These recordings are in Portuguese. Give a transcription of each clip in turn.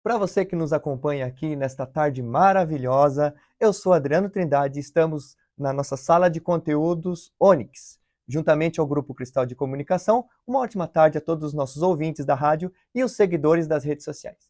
Para você que nos acompanha aqui nesta tarde maravilhosa, eu sou Adriano Trindade e estamos na nossa sala de conteúdos Onyx, juntamente ao Grupo Cristal de Comunicação. Uma ótima tarde a todos os nossos ouvintes da rádio e os seguidores das redes sociais.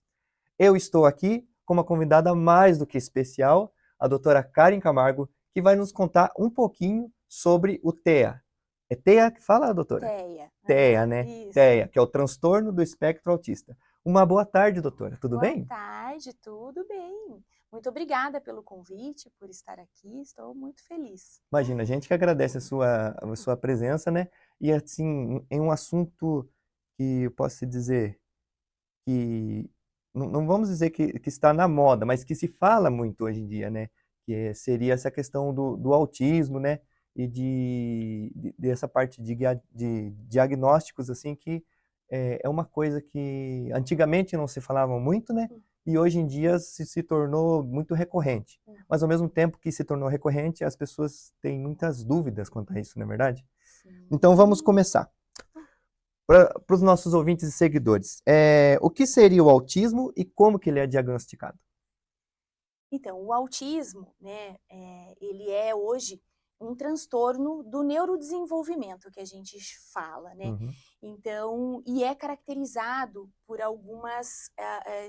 Eu estou aqui com uma convidada mais do que especial, a doutora Karen Camargo, que vai nos contar um pouquinho sobre o TEA. É TEA que fala, doutora? TEA. TEA, né? Isso. TEA, que é o transtorno do espectro autista. Uma boa tarde, doutora. Tudo Boa bem? tarde, tudo bem? Muito obrigada pelo convite, por estar aqui, estou muito feliz. Imagina, a gente que agradece a sua presença, né? E assim, em um assunto que eu posso dizer que não vamos dizer que está na moda, mas que se fala muito hoje em dia, né? Seria essa questão do autismo, né? E dessa parte de diagnósticos, assim, que é uma coisa que antigamente não se falava muito, né? Hum, E hoje em dia se tornou muito recorrente. Mas ao uhum, mesmo tempo que se tornou recorrente, as pessoas têm muitas dúvidas quanto a isso, não é verdade? Então vamos sim. começar. Para os nossos ouvintes e seguidores, o que seria o autismo e como que ele é diagnosticado? Então, o autismo, né, ele é hoje um transtorno do neurodesenvolvimento que a gente fala, né? Uhum, Então, e é caracterizado por algumas,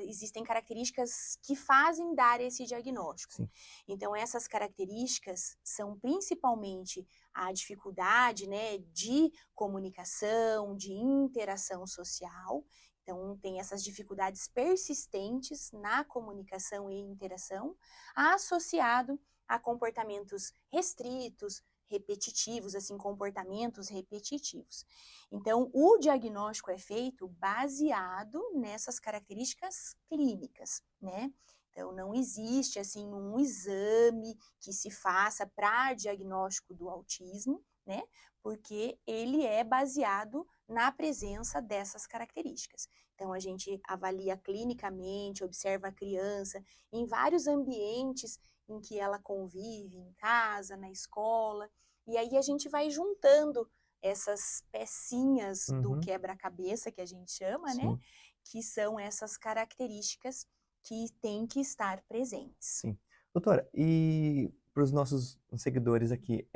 existem características que fazem dar esse diagnóstico. sim. Então, essas características são principalmente a dificuldade, né, de comunicação, de interação social. Então, tem essas dificuldades persistentes na comunicação e interação, associado a comportamentos restritos, repetitivos, assim, comportamentos repetitivos. Então, o diagnóstico é feito baseado nessas características clínicas, né? Então, não existe, assim, um exame que se faça para diagnóstico do autismo, né? Porque ele é baseado na presença dessas características. Então, a gente avalia clinicamente, observa a criança em vários ambientes em que ela convive, em casa, na escola, e aí a gente vai juntando essas pecinhas do Uhum, quebra-cabeça, que a gente chama, né? sim, Que são essas características que têm que estar presentes. sim. Doutora, e para os nossos seguidores aqui,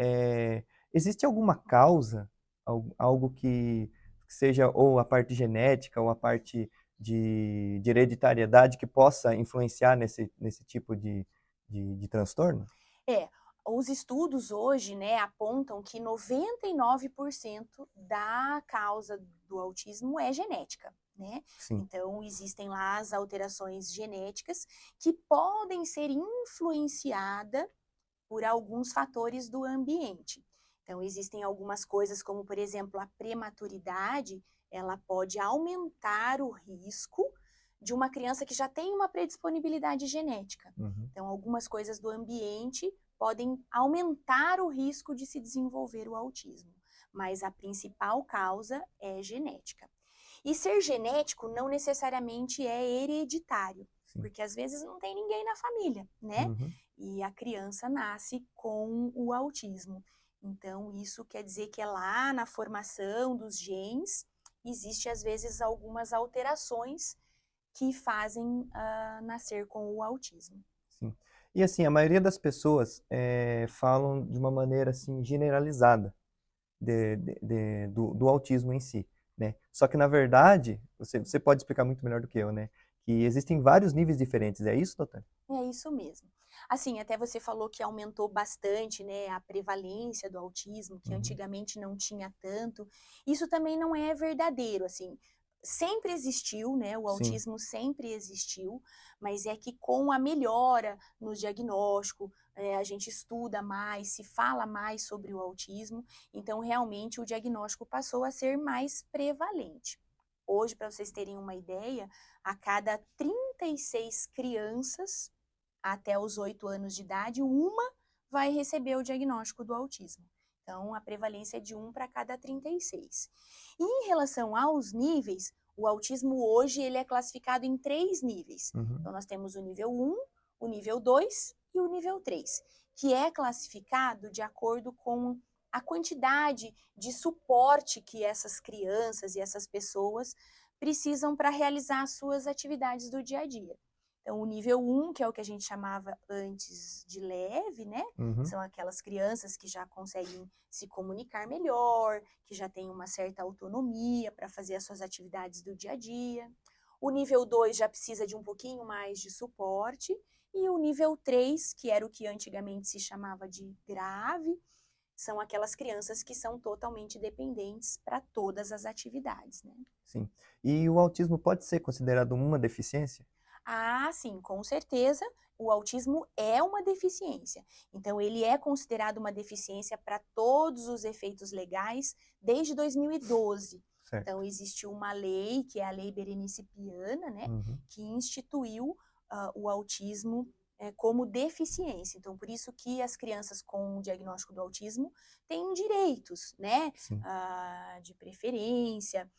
existe alguma causa, algo que seja ou a parte genética ou a parte de hereditariedade que possa influenciar nesse tipo de transtorno? É, os estudos hoje, né, apontam que 99% da causa do autismo é genética, né? Sim. Então, existem lá as alterações genéticas que podem ser influenciadas por alguns fatores do ambiente. Então, existem algumas coisas, como, por exemplo, a prematuridade, ela pode aumentar o risco de uma criança que já tem uma predisponibilidade genética. Uhum, Então, algumas coisas do ambiente podem aumentar o risco de se desenvolver o autismo, mas a principal causa é genética. E ser genético não necessariamente é hereditário, sim. porque às vezes não tem ninguém na família, né? Uhum, E a criança nasce com o autismo. Então, isso quer dizer que é lá na formação dos genes, existe às vezes algumas alterações que fazem nascer com o autismo. sim. E assim, a maioria das pessoas falam de uma maneira assim generalizada do autismo em si, né? Só que na verdade, você pode explicar muito melhor do que eu, né? Que existem vários níveis diferentes, é isso, doutor? É isso mesmo. Assim, até você falou que aumentou bastante, né, a prevalência do autismo, que Uhum, antigamente não tinha tanto. Isso também não é verdadeiro, assim. Sempre existiu, né, o sim, autismo sempre existiu, mas é que com a melhora no diagnóstico, a gente estuda mais, se fala mais sobre o autismo, então realmente o diagnóstico passou a ser mais prevalente. Hoje, para vocês terem uma ideia, a cada 36 crianças até os 8 anos de idade, uma vai receber o diagnóstico do autismo. Então, a prevalência é de 1 para cada 36. E em relação aos níveis, o autismo hoje ele é classificado em 3 níveis. uhum, Então, nós temos o nível 1, o nível 2 e o nível 3, que é classificado de acordo com a quantidade de suporte que essas crianças e essas pessoas precisam para realizar as suas atividades do dia a dia. Então, o nível 1, que é o que a gente chamava antes de leve, né? Uhum. São aquelas crianças que já conseguem se comunicar melhor, que já têm uma certa autonomia para fazer as suas atividades do dia a dia. O nível 2 já precisa de um pouquinho mais de suporte. E o nível 3, que era o que antigamente se chamava de grave, são aquelas crianças que são totalmente dependentes para todas as atividades, né? Sim. E o autismo pode ser considerado uma deficiência? Ah, sim, com certeza, o autismo é uma deficiência. Então, ele é considerado uma deficiência para todos os efeitos legais desde 2012. Certo. Então, existe uma lei, que é a Lei Berenice Piana, né, Uhum. que instituiu o autismo como deficiência. Então, por isso que as crianças com o diagnóstico do autismo têm direitos, né, Sim. de preferência,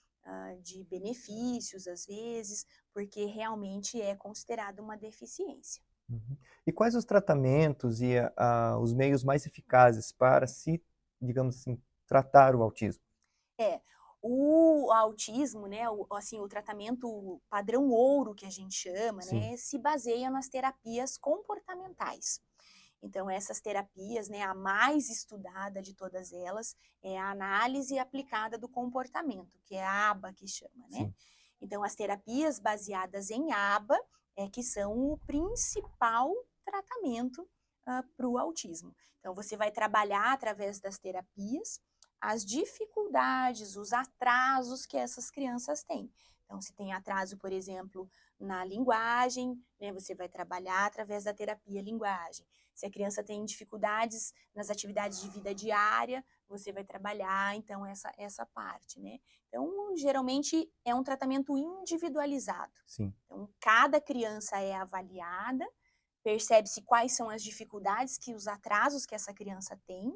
de benefícios, às vezes, porque realmente é considerado uma deficiência. Uhum. E quais os tratamentos e os meios mais eficazes para se, digamos assim, tratar o autismo? É, o autismo, né, assim, o tratamento padrão ouro que a gente chama, Sim. né, se baseia nas terapias comportamentais. Então, essas terapias, né, a mais estudada de todas elas é a análise aplicada do comportamento, que é a ABA que chama, né? Sim. Então, as terapias baseadas em ABA é que são o principal tratamento para o autismo. Então, você vai trabalhar através das terapias as dificuldades, os atrasos que essas crianças têm. Então, se tem atraso, por exemplo, na linguagem, né, você vai trabalhar através da terapia linguagem. Se a criança tem dificuldades nas atividades de vida diária, você vai trabalhar, então, essa parte, né? Então, geralmente, é um tratamento individualizado. Sim. Então, cada criança é avaliada, percebe-se quais são as dificuldades, os atrasos que essa criança tem,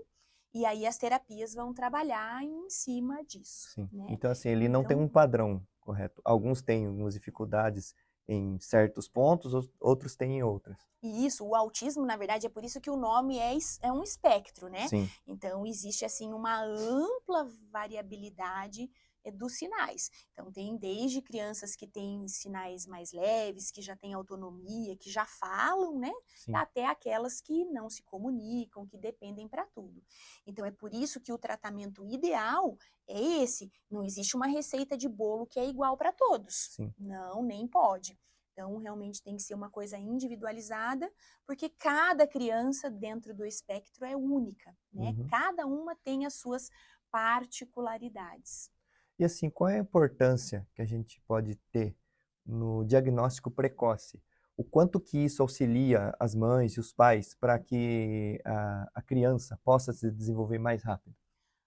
e aí as terapias vão trabalhar em cima disso, Sim. né? Então, assim, ele não tem Então, um padrão, correto? Alguns têm algumas dificuldades em certos pontos, outros têm em outras. e isso, o autismo, na verdade, é por isso que o nome é um espectro, né? Sim. Então, existe, assim, uma ampla variabilidade dos sinais. Então, tem desde crianças que têm sinais mais leves, que já têm autonomia, que já falam, né? Sim. Até aquelas que não se comunicam, que dependem para tudo. Então, é por isso que o tratamento ideal é esse. Não existe uma receita de bolo que é igual para todos. Sim. Não, nem pode. Então, realmente tem que ser uma coisa individualizada, porque cada criança dentro do espectro é única, né? Uhum. Cada uma tem as suas particularidades. E assim, qual é a importância que a gente pode ter no diagnóstico precoce? O quanto que isso auxilia as mães e os pais para que a criança possa se desenvolver mais rápido?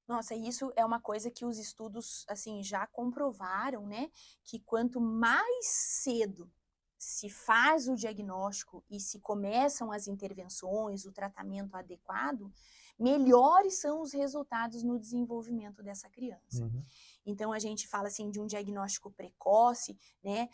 Nossa, isso é uma coisa que os estudos, assim, já comprovaram, né? Que quanto mais cedo se faz o diagnóstico e se começam as intervenções, o tratamento adequado, melhores são os resultados no desenvolvimento dessa criança. Uhum. Então, a gente fala assim de um diagnóstico precoce, né?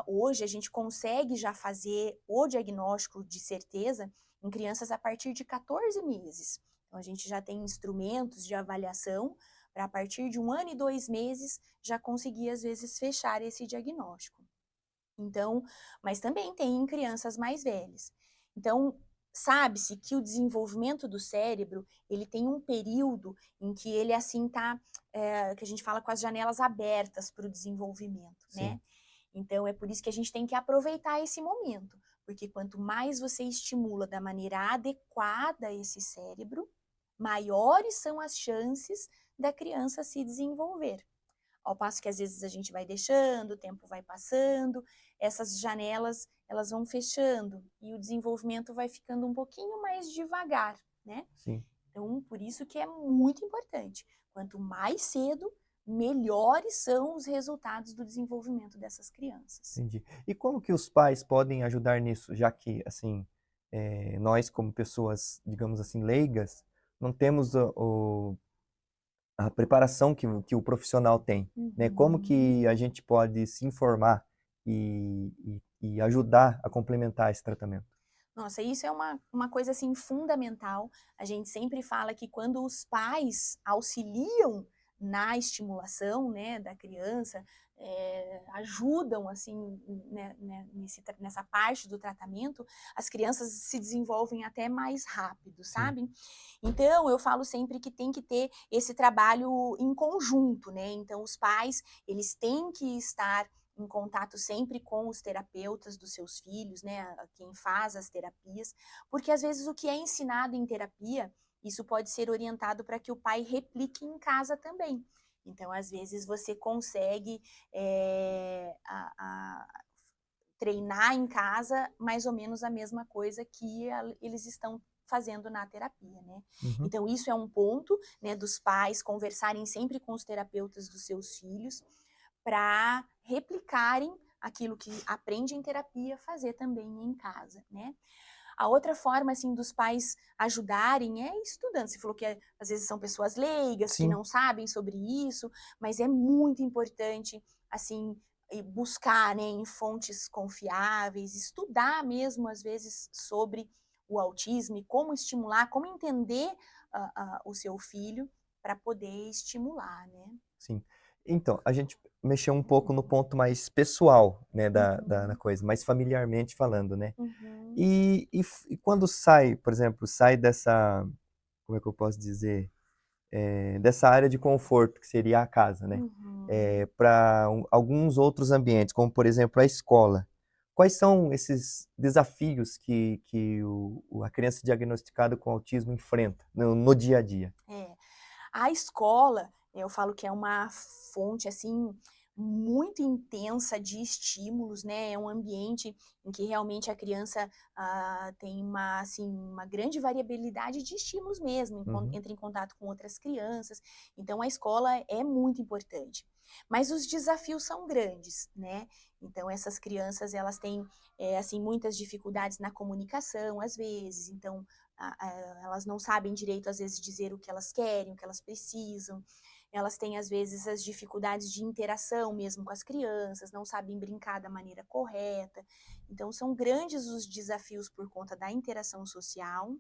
Hoje a gente consegue já fazer o diagnóstico de certeza em crianças a partir de 14 meses. Então, a gente já tem instrumentos de avaliação para, a partir de 1 ano e 2 meses, já conseguir, às vezes, fechar esse diagnóstico. Então, mas também tem em crianças mais velhas. Então, sabe-se que o desenvolvimento do cérebro, ele tem um período em que ele, assim, que a gente fala com as janelas abertas para o desenvolvimento, Sim. né? Então, é por isso que a gente tem que aproveitar esse momento, porque quanto mais você estimula da maneira adequada esse cérebro, maiores são as chances da criança se desenvolver. Ao passo que às vezes a gente vai deixando, o tempo vai passando, essas janelas elas vão fechando e o desenvolvimento vai ficando um pouquinho mais devagar, né? Sim. Então, por isso que é muito importante. Quanto mais cedo, melhores são os resultados do desenvolvimento dessas crianças. Entendi. E como que os pais podem ajudar nisso, já que, assim, nós como pessoas, digamos assim, leigas, não temos a preparação que o profissional tem, né? Como Uhum. que a gente pode se informar e ajudar a complementar esse tratamento? Nossa, isso é uma coisa assim fundamental. A gente sempre fala que quando os pais auxiliam na estimulação, né, da criança, ajudam, assim, nessa parte do tratamento, as crianças se desenvolvem até mais rápido, Sim. sabe? Então, eu falo sempre que tem que ter esse trabalho em conjunto, né? Então, os pais, eles têm que estar em contato sempre com os terapeutas dos seus filhos, né? Quem faz as terapias, porque às vezes o que é ensinado em terapia, isso pode ser orientado para que o pai replique em casa também. Então, às vezes, você consegue treinar em casa mais ou menos a mesma coisa que eles estão fazendo na terapia, né? Uhum. Então, isso é um ponto, né, dos pais conversarem sempre com os terapeutas dos seus filhos para replicarem aquilo que aprende em terapia, fazer também em casa, né? A outra forma, assim, dos pais ajudarem é estudando. Você falou que às vezes são pessoas leigas, que Sim. não sabem sobre isso, mas é muito importante, assim, buscar, né, em fontes confiáveis, estudar mesmo, às vezes, sobre o autismo e como estimular, como entender o seu filho para poder estimular, né? Sim. Então, a gente mexeu um pouco no ponto mais pessoal, né, da Uhum, coisa, mais familiarmente falando, né? uhum, E quando sai, por exemplo, sai dessa, como é que eu posso dizer, dessa área de conforto, que seria a casa, né? uhum. Para alguns outros ambientes, como por exemplo a escola. Quais são esses desafios que a criança diagnosticada com autismo enfrenta no dia a dia? É. A escola, eu falo que é uma fonte, assim, muito intensa de estímulos, né, é um ambiente em que realmente a criança, tem assim, uma grande variabilidade de estímulos mesmo, Uhum. entra em contato com outras crianças, então a escola é muito importante. Mas os desafios são grandes, né, então essas crianças elas têm, assim, muitas dificuldades na comunicação às vezes, então elas não sabem direito, às vezes, dizer o que elas querem, o que elas precisam. Elas têm, às vezes, as dificuldades de interação mesmo com as crianças, não sabem brincar da maneira correta. Então, são grandes os desafios por conta da interação social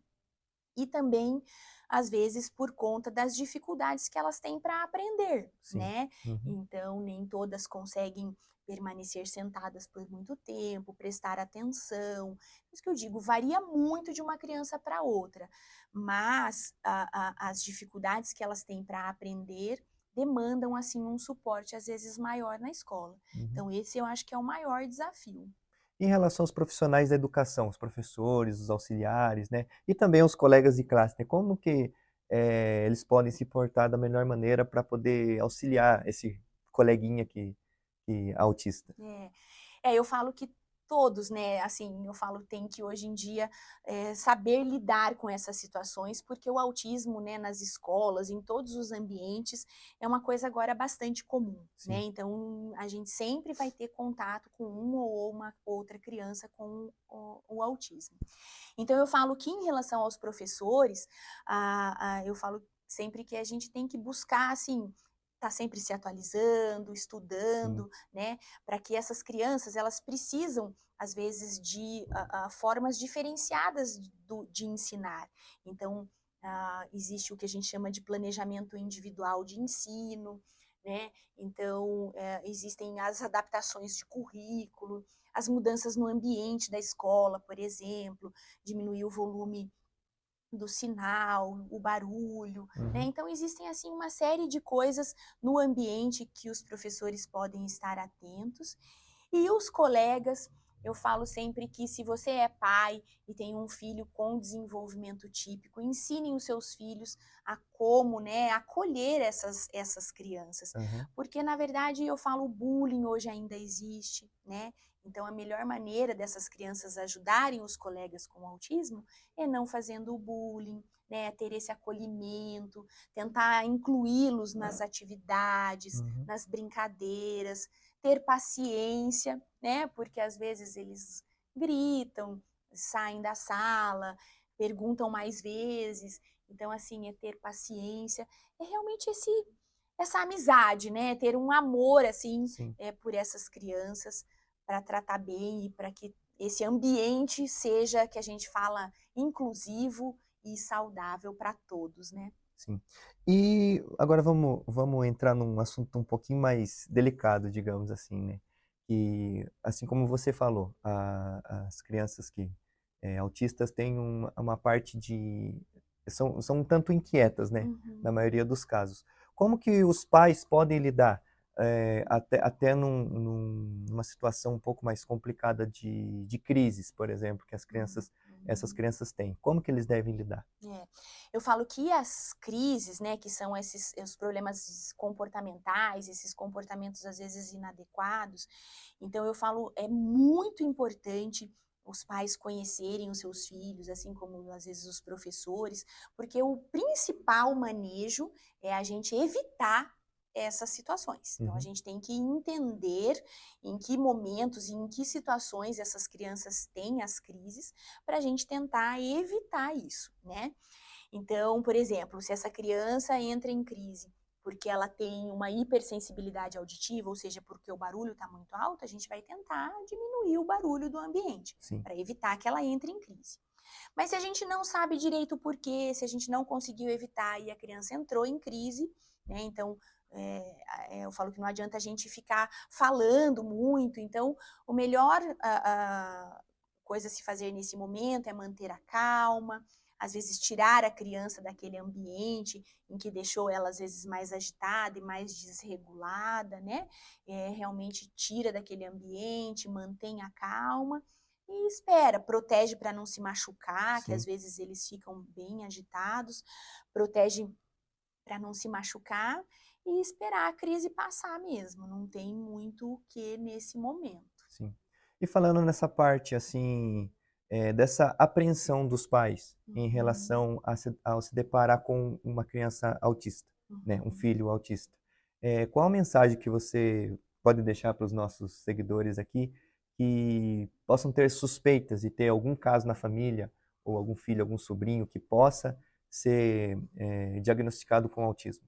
e também, às vezes, por conta das dificuldades que elas têm para aprender, Sim. né? Uhum. Então, nem todas conseguem permanecer sentadas por muito tempo, prestar atenção. Isso que eu digo, varia muito de uma criança para outra, mas as dificuldades que elas têm para aprender demandam, assim, um suporte, às vezes, maior na escola. Uhum. Então, esse eu acho que é o maior desafio. Em relação aos profissionais da educação, os professores, os auxiliares, né, e também os colegas de classe, né, como que eles podem se portar da melhor maneira para poder auxiliar esse coleguinha que autista? Eu falo que todos, né, assim, eu falo tem que hoje em dia saber lidar com essas situações, porque o autismo, né, nas escolas, em todos os ambientes, é uma coisa agora bastante comum, né? Sim. Então a gente sempre vai ter contato com uma ou uma outra criança com o autismo. Então eu falo que em relação aos professores, eu falo sempre que a gente tem que buscar assim tá sempre se atualizando, Sim. estudando, né, para que essas crianças elas precisam às vezes de formas diferenciadas de ensinar. Então existe o que a gente chama de planejamento individual de ensino, né? Então existem as adaptações de currículo, as mudanças no ambiente da escola, por exemplo, diminuir o volume do sinal, o barulho, né? Uhum. Então existem assim uma série de coisas no ambiente que os professores podem estar atentos e os colegas, eu falo sempre que se você é pai e tem um filho com desenvolvimento típico, ensinem os seus filhos a como, né, acolher essas crianças. Aham. Porque, na verdade, eu falo, o bullying hoje ainda existe, né? Então, a melhor maneira dessas crianças ajudarem os colegas com autismo é não fazendo o bullying, né, ter esse acolhimento, tentar incluí-los nas atividades, Uhum. nas brincadeiras, ter paciência, né? Porque às vezes eles gritam, saem da sala, perguntam mais vezes. Então, assim, é ter paciência, é realmente essa amizade, né? Ter um amor, assim, Sim. por essas crianças, para tratar bem e para que esse ambiente seja, que a gente fala, inclusivo e saudável para todos, né? sim. E agora vamos entrar num assunto um pouquinho mais delicado, digamos assim, né. Que, assim como você falou, as crianças que, autistas têm uma parte de são um tanto inquietas, né, na Uhum. maioria dos casos. Como que os pais podem lidar, até numa situação um pouco mais complicada de crises, por exemplo, que essas Uhum. crianças têm? Como que eles devem lidar? É. Eu falo que as crises, né, que são esses os problemas comportamentais, esses comportamentos às vezes inadequados, então eu falo, é muito importante os pais conhecerem os seus filhos, assim como às vezes os professores, porque o principal manejo é a gente evitar essas situações. Então a Uhum, gente tem que entender em que momentos e em que situações essas crianças têm as crises, para a gente tentar evitar isso, né? Então, por exemplo, se essa criança entra em crise porque ela tem uma hipersensibilidade auditiva, ou seja, porque o barulho está muito alto, a gente vai tentar diminuir o barulho do ambiente, sim, para evitar que ela entre em crise. Mas se a gente não sabe direito o porquê, se a gente não conseguiu evitar e a criança entrou em crise, né? Então, eu falo que não adianta a gente ficar falando muito. Então, o melhor coisa a se fazer nesse momento é manter a calma, às vezes tirar a criança daquele ambiente em que deixou ela às vezes mais agitada e mais desregulada, né? Realmente tira daquele ambiente, mantém a calma e espera, protege para não se machucar, que às sim. vezes eles ficam bem agitados, protege para não se machucar e esperar a crise passar mesmo, não tem muito o que nesse momento. Sim. E falando nessa parte, assim, dessa apreensão dos pais em Uhum, relação ao se deparar com uma criança autista, né, um uhum. filho autista, qual a mensagem que você pode deixar para os nossos seguidores aqui, que possam ter suspeitas de ter algum caso na família, ou algum filho, algum sobrinho que possa ser, diagnosticado com autismo?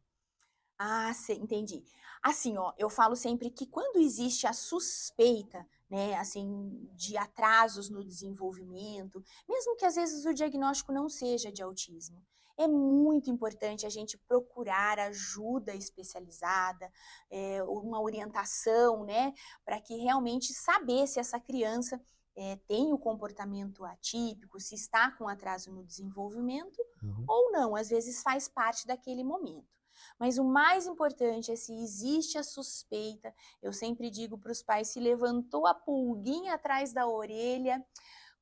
Ah, sei, entendi. Assim, ó, eu falo sempre que quando existe a suspeita, né, assim, de atrasos no desenvolvimento, mesmo que às vezes o diagnóstico não seja de autismo, é muito importante a gente procurar ajuda especializada, uma orientação, né, para que realmente saber se essa criança tem o comportamento atípico, se está com atraso no desenvolvimento Uhum, ou não, às vezes faz parte daquele momento. Mas o mais importante é se existe a suspeita, eu sempre digo para os pais, se levantou a pulguinha atrás da orelha,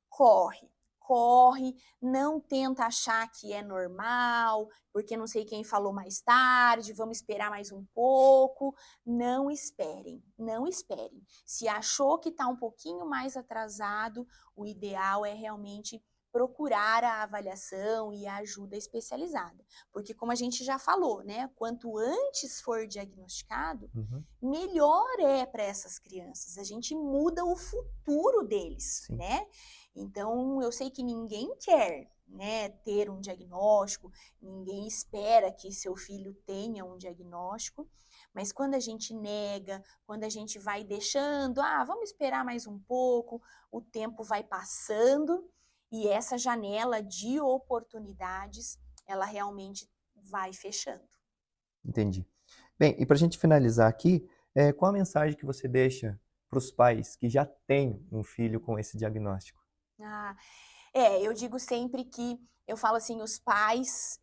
corre, corre, não tenta achar que é normal, porque não sei quem falou mais tarde, vamos esperar mais um pouco. Não esperem, não esperem. Se achou que está um pouquinho mais atrasado, o ideal é realmente procurar a avaliação e a ajuda especializada. Porque como a gente já falou, né, quanto antes for diagnosticado, uhum, melhor é para essas crianças. A gente muda o futuro deles, sim, né? Então, eu sei que ninguém quer, né, ter um diagnóstico, ninguém espera que seu filho tenha um diagnóstico, mas quando a gente nega, quando a gente vai deixando, vamos esperar mais um pouco, o tempo vai passando e essa janela de oportunidades, ela realmente vai fechando. entendi. Bem, e para a gente finalizar aqui, qual a mensagem que você deixa para os pais que já têm um filho com esse diagnóstico? Ah, eu digo sempre que eu falo assim, os pais,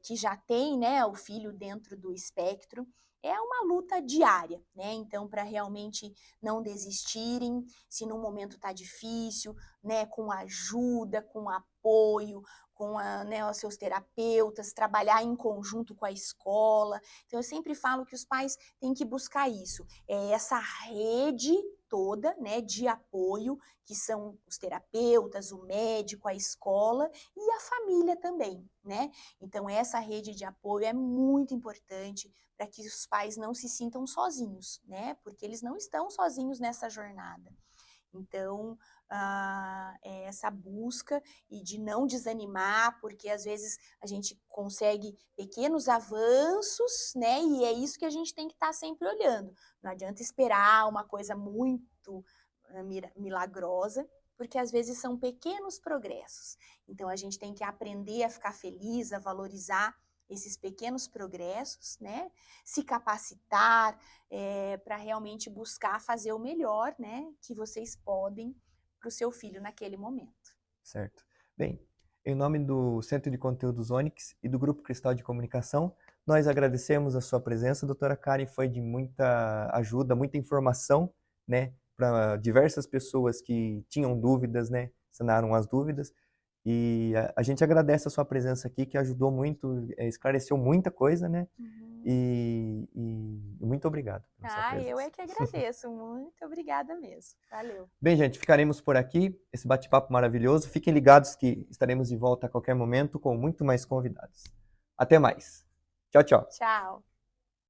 que já têm, né, o filho dentro do espectro, é uma luta diária, né, então para realmente não desistirem, se num momento tá difícil, né, com ajuda, com apoio, com né, os seus terapeutas, trabalhar em conjunto com a escola. Então eu sempre falo que os pais têm que buscar isso, essa rede toda, né, de apoio que são os terapeutas, o médico, a escola e a família também, né? Então essa rede de apoio é muito importante para que os pais não se sintam sozinhos, né? Porque eles não estão sozinhos nessa jornada. Então, é essa busca e de não desanimar, porque às vezes a gente consegue pequenos avanços, né? E é isso que a gente tem que estar sempre olhando. Não adianta esperar uma coisa muito milagrosa, porque às vezes são pequenos progressos. Então a gente tem que aprender a ficar feliz, a valorizar esses pequenos progressos, né? Se capacitar para realmente buscar fazer o melhor, né? Que vocês podem para o seu filho naquele momento. Certo. Bem, em nome do Centro de Conteúdos Onyx e do Grupo Cristal de Comunicação, nós agradecemos a sua presença, doutora Karen, foi de muita ajuda, muita informação, né, para diversas pessoas que tinham dúvidas, né, sanaram as dúvidas, e a gente agradece a sua presença aqui, que ajudou muito, esclareceu muita coisa, né, Uhum. e muito obrigado pela sua Eu é presença. que agradeço. Muito obrigada mesmo. Valeu. Bem, gente, ficaremos por aqui, esse bate-papo maravilhoso. Fiquem ligados que estaremos de volta a qualquer momento com muito mais convidados. Até mais. Tchau, tchau. Tchau.